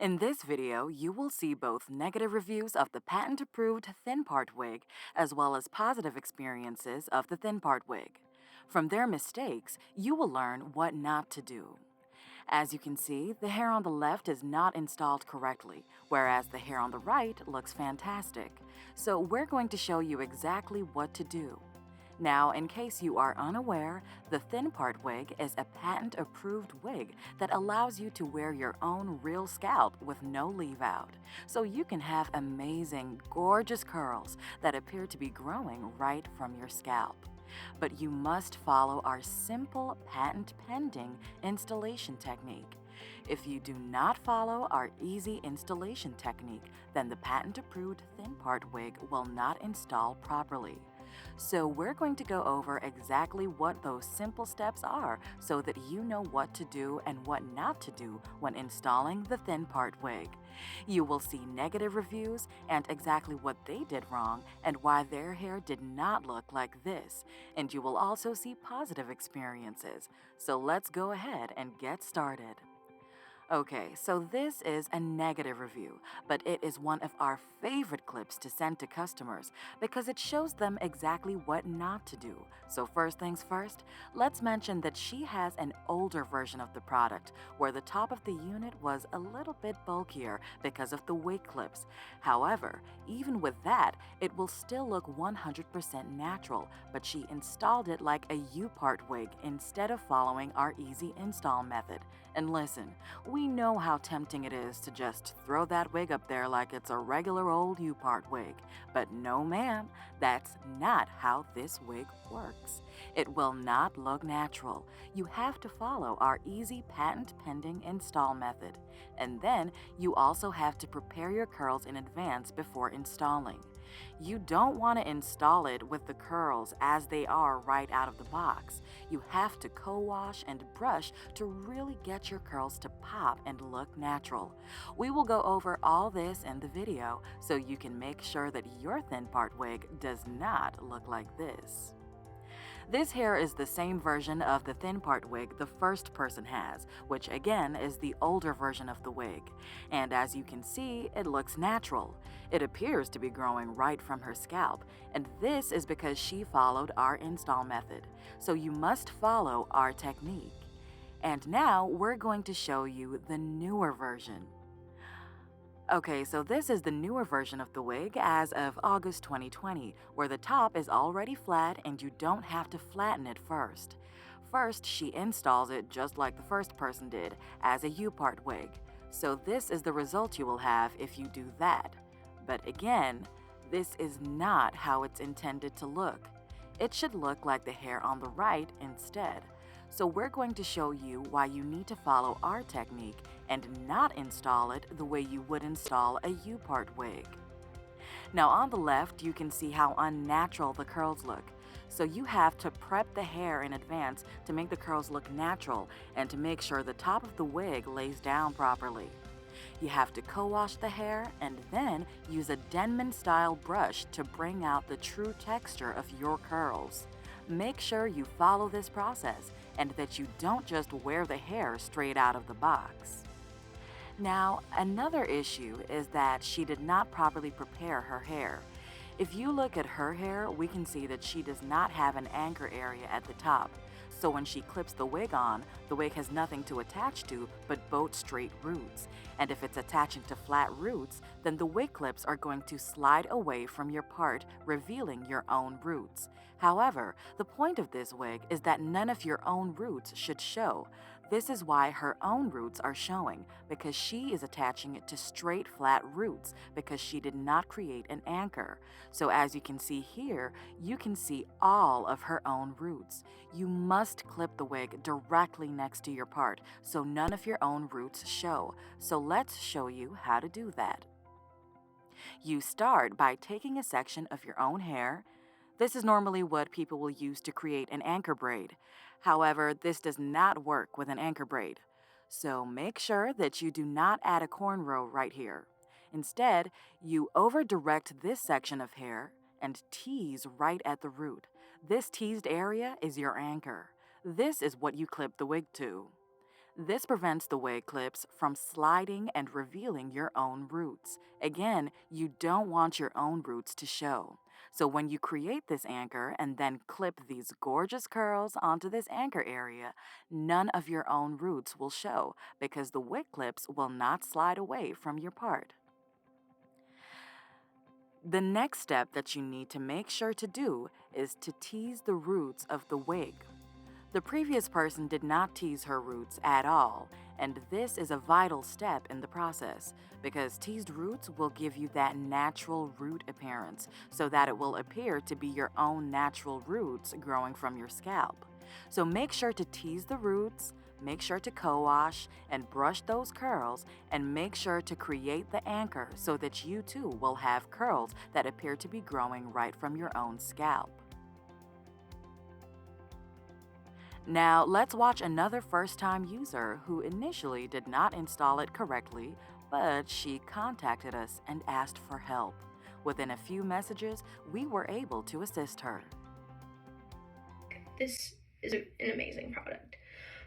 In this video, you will see both negative reviews of the patent-approved Thin-Part Wig as well as positive experiences of the Thin-Part Wig. From their mistakes, you will learn what not to do. As you can see, the hair on the left is not installed correctly, whereas the hair on the right looks fantastic. So we're going to show you exactly what to do. Now, in case you are unaware, the Thin-Part Wig is a patent-approved wig that allows you to wear your own real scalp with no leave-out, so you can have amazing, gorgeous curls that appear to be growing right from your scalp. But you must follow our simple patent-pending installation technique. If you do not follow our easy installation technique, then the patent-approved Thin-Part Wig will not install properly. So we're going to go over exactly what those simple steps are so that you know what to do and what not to do when installing the Thin-Part Wig. You will see negative reviews and exactly what they did wrong and why their hair did not look like this. And you will also see positive experiences. So let's go ahead and get started. Okay, so this is a negative review, but it is one of our favorite clips to send to customers because it shows them exactly what not to do. So first things first, let's mention that she has an older version of the product where the top of the unit was a little bit bulkier because of the wig clips. However, even with that, it will still look 100% natural, but she installed it like a U-part wig instead of following our easy install method. And listen, we know how tempting it is to just throw that wig up there like it's a regular old U-part wig. But no ma'am, that's not how this wig works. It will not look natural. You have to follow our easy patent-pending install method. And then you also have to prepare your curls in advance before installing. You don't want to install it with the curls as they are right out of the box. You have to co-wash and brush to really get your curls to pop and look natural. We will go over all this in the video so you can make sure that your Thin-Part Wig does not look like this. This hair is the same version of the Thin-Part Wig the first person has, which again is the older version of the wig. And as you can see, it looks natural. It appears to be growing right from her scalp, and this is because she followed our install method. So you must follow our technique. And now we're going to show you the newer version. Okay, so this is the newer version of the wig as of August 2020, where the top is already flat and you don't have to flatten it first. First, she installs it just like the first person did, as a U-part wig. So this is the result you will have if you do that. But again, this is not how it's intended to look. It should look like the hair on the right instead. So we're going to show you why you need to follow our technique and not install it the way you would install a U-part wig. Now on the left, you can see how unnatural the curls look. So you have to prep the hair in advance to make the curls look natural and to make sure the top of the wig lays down properly. You have to co-wash the hair and then use a Denman-style brush to bring out the true texture of your curls. Make sure you follow this process and that you don't just wear the hair straight out of the box. Now, another issue is that she did not properly prepare her hair. If you look at her hair, we can see that she does not have an anchor area at the top. So when she clips the wig on, the wig has nothing to attach to but boat straight roots. And if it's attaching to flat roots, then the wig clips are going to slide away from your part, revealing your own roots. However, the point of this wig is that none of your own roots should show. This is why her own roots are showing, because she is attaching it to straight flat roots because she did not create an anchor. So as you can see here, you can see all of her own roots. You must clip the wig directly next to your part so none of your own roots show. So let's show you how to do that. You start by taking a section of your own hair. This is normally what people will use to create an anchor braid. However, this does not work with an anchor braid. So make sure that you do not add a cornrow right here. Instead, you over-direct this section of hair and tease right at the root. This teased area is your anchor. This is what you clip the wig to. This prevents the wig clips from sliding and revealing your own roots. Again, you don't want your own roots to show. So when you create this anchor and then clip these gorgeous curls onto this anchor area, none of your own roots will show because the wig clips will not slide away from your part. The next step that you need to make sure to do is to tease the roots of the wig. The previous person did not tease her roots at all, and this is a vital step in the process because teased roots will give you that natural root appearance so that it will appear to be your own natural roots growing from your scalp. So make sure to tease the roots, make sure to co-wash and brush those curls, and make sure to create the anchor so that you too will have curls that appear to be growing right from your own scalp. Now, let's watch another first-time user who initially did not install it correctly, but she contacted us and asked for help. Within a few messages, we were able to assist her. This is an amazing product,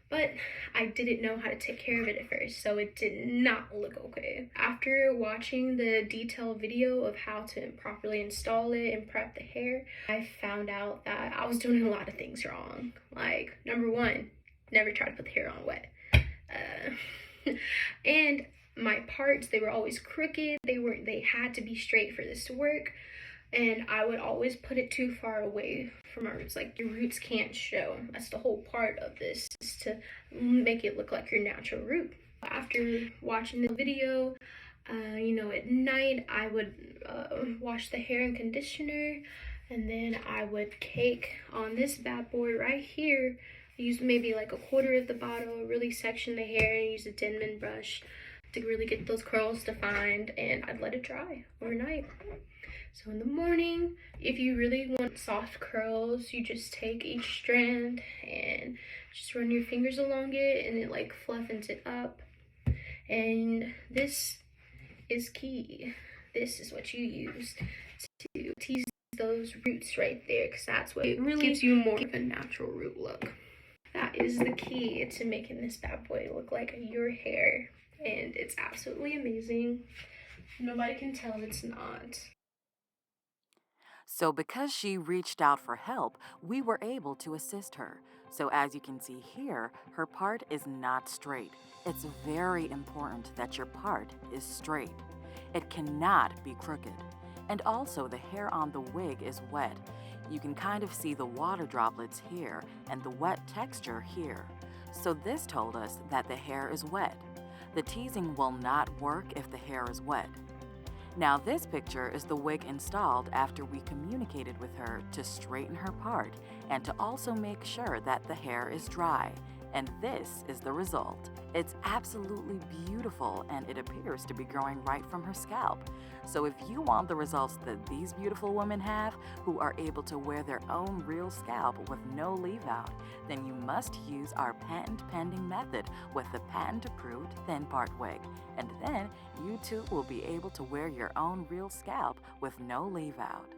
but I didn't know how to take care of it at first, so it did not look okay. After watching the detailed video of how to properly install it and prep the hair, I found out that I was doing a lot of things wrong. Like, number one, never try to put the hair on wet. And my parts, they were always crooked. They had to be straight for this to work. And I would always put it too far away from my roots. Like, your roots can't show. That's the whole part of this, is to make it look like your natural root. After watching the video, at night I would wash the hair in conditioner, and then I would cake on this bad boy right here. Use maybe like a quarter of the bottle, really section the hair, and use a Denman brush to really get those curls defined, and I'd let it dry overnight. So in the morning, if you really want soft curls, you just take each strand and just run your fingers along it, and it like fluffens it up. And this is key. This is what you use to tease those roots right there, because that's what it really gives you more of a natural root look. That is the key to making this bad boy look like your hair, and it's absolutely amazing. Nobody can tell it's not. So because she reached out for help, we were able to assist her. So as you can see here, her part is not straight. It's very important that your part is straight. It cannot be crooked. And also the hair on the wig is wet. You can kind of see the water droplets here and the wet texture here. So this told us that the hair is wet. The teasing will not work if the hair is wet. Now this picture is the wig installed after we communicated with her to straighten her part and to also make sure that the hair is dry. And this is the result. It's absolutely beautiful, and it appears to be growing right from her scalp. So if you want the results that these beautiful women have, who are able to wear their own real scalp with no leave out, then you must use our patent pending method with the patent approved Thin-Part Wig. And then you too will be able to wear your own real scalp with no leave out.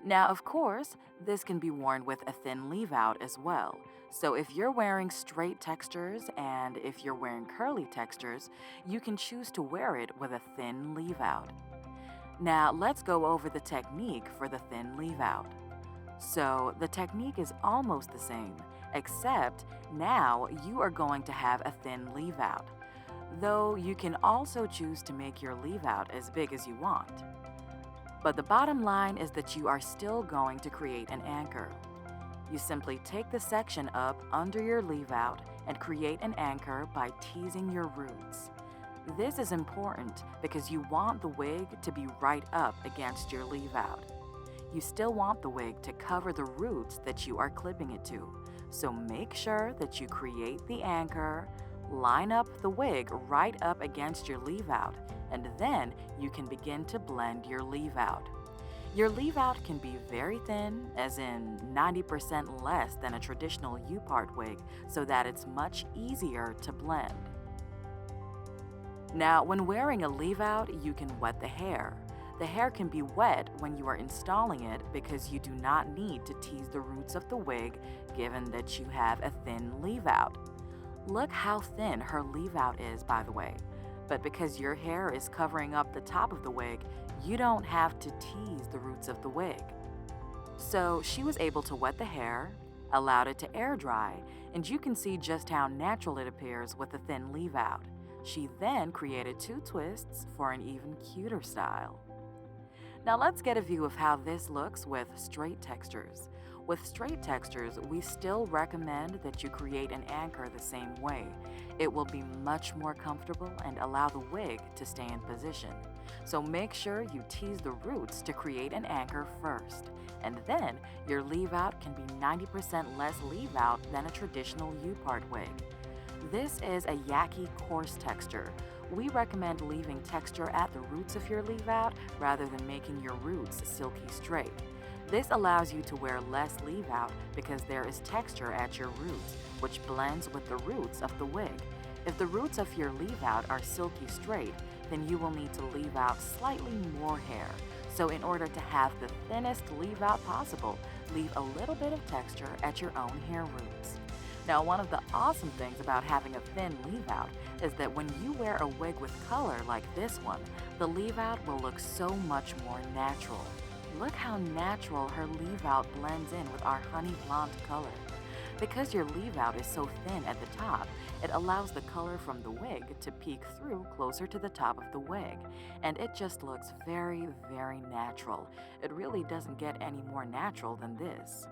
Now, of course, this can be worn with a thin leave-out as well. So if you're wearing straight textures and if you're wearing curly textures, you can choose to wear it with a thin leave-out. Now, let's go over the technique for the thin leave-out. So the technique is almost the same, except now you are going to have a thin leave-out, though you can also choose to make your leave-out as big as you want. But the bottom line is that you are still going to create an anchor. You simply take the section up under your leave-out and create an anchor by teasing your roots. This is important because you want the wig to be right up against your leave-out. You still want the wig to cover the roots that you are clipping it to, so make sure that you create the anchor, line up the wig right up against your leave-out, and then you can begin to blend your leave-out. Your leave-out can be very thin, as in 90% less than a traditional U-part wig, so that it's much easier to blend. Now, when wearing a leave-out, you can wet the hair. The hair can be wet when you are installing it because you do not need to tease the roots of the wig, given that you have a thin leave-out. Look how thin her leave out is, by the way. But because your hair is covering up the top of the wig, you don't have to tease the roots of the wig. So she was able to wet the hair, allowed it to air dry, and you can see just how natural it appears with the thin leave out. She then created 2 twists for an even cuter style. Now let's get a view of how this looks with straight textures. With straight textures, we still recommend that you create an anchor the same way. It will be much more comfortable and allow the wig to stay in position. So make sure you tease the roots to create an anchor first, and then your leave out can be 90% less leave out than a traditional U-part wig. This is a yaki coarse texture. We recommend leaving texture at the roots of your leave out rather than making your roots silky straight. This allows you to wear less leave out because there is texture at your roots, which blends with the roots of the wig. If the roots of your leave out are silky straight, then you will need to leave out slightly more hair. So in order to have the thinnest leave out possible, leave a little bit of texture at your own hair roots. Now, one of the awesome things about having a thin leave out is that when you wear a wig with color like this one, the leave out will look so much more natural. Look how natural her leave out blends in with our honey blonde color. Because your leave out is so thin at the top, it allows the color from the wig to peek through closer to the top of the wig, and it just looks very, very natural. It really doesn't get any more natural than this.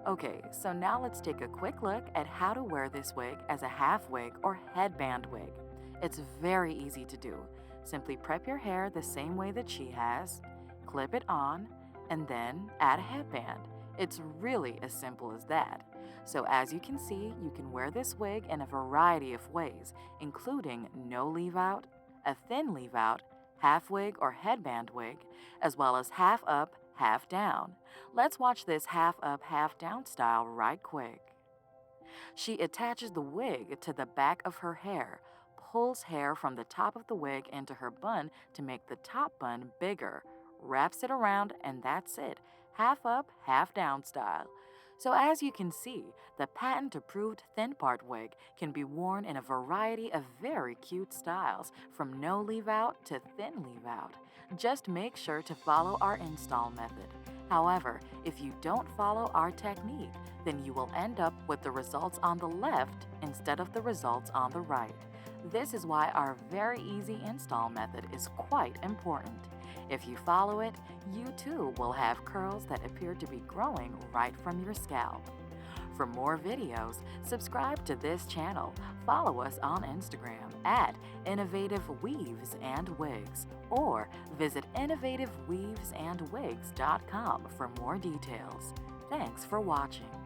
Okay, so now let's take a quick look at how to wear this wig as a half wig or headband wig. It's very easy to do. Simply prep your hair the same way that she has, clip it on, and then add a headband. It's really as simple as that. So as you can see, you can wear this wig in a variety of ways, including no leave out, a thin leave out, half wig or headband wig, as well as half up, half down. Let's watch this half up, half down style right quick. She attaches the wig to the back of her hair, pulls hair from the top of the wig into her bun to make the top bun bigger, wraps it around, and that's it. Half up, half down style. So as you can see, the patent-approved Thin-Part Wig can be worn in a variety of very cute styles, from no leave-out to thin leave-out. Just make sure to follow our install method. However, if you don't follow our technique, then you will end up with the results on the left instead of the results on the right. This is why our very easy install method is quite important. If you follow it, you too will have curls that appear to be growing right from your scalp. For more videos, subscribe to this channel, follow us on Instagram at Innovative Weaves and Wigs, or visit innovativeweavesandwigs.com for more details. Thanks for watching.